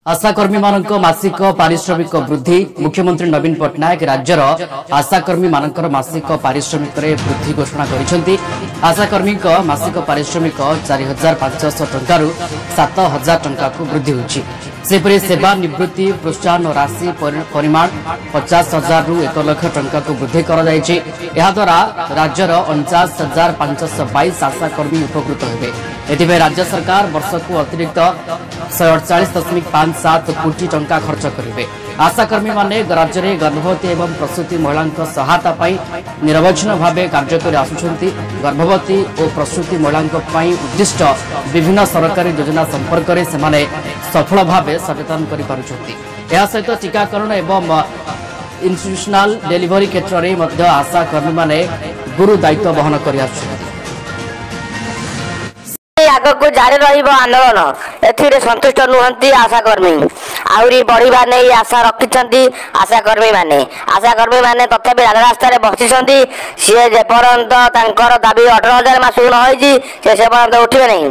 आशाकर्मी मानक मासिक पारिश्रमिक वृद्धि मुख्यमंत्री नवीन पट्टनायक राज्यर आशाकर्मी मानक मासिक पारिश्रमिक वृद्धि घोषणा करिसेंती। आशाकर्मी मासिक पारिश्रमिक 4500 टंकारु 7000 टंका को वृद्धि होछि। सेपरि सेवा निवृत्ति प्रोत्साहन राशि परिमाण 50,000 रु 1 लाख टंका को वृद्धि करा जायछि। एहा द्वारा राज्यर 49,522 आशाकर्मी उपकृत हेबे। एथिबे राज्य सरकार वर्ष को अतिरिक्त 148.57 कोटी टंका खर्च करेंगे। आशाकर्मी माने राज्य में गर्भवती एवं प्रसूति महिला सहायता निरवच्छिन्न भाव कार्य कर आसुछंती। गर्भवती और प्रसूति महिला उद्दिष्ट विभिन्न सरकारी योजना संपर्क में से सफल भाव सचेतन कर सहित टीकाकरण एवं इंस्टीट्यूशनल डेलीवरी क्षेत्र में आशाकर्मी माने गुरु दायित्व वहन कर आगक जारी आंदोलन ए सन्तुष्ट नुहंती आशाकर्मी आहरी बढ़िबा नहीं आशा रखिंट आशाकर्मी माने तथापि राजरास्तार बसी सी जेपर्यंत दाबी 18,000 मासक न से पर्यंत उठे नहीं।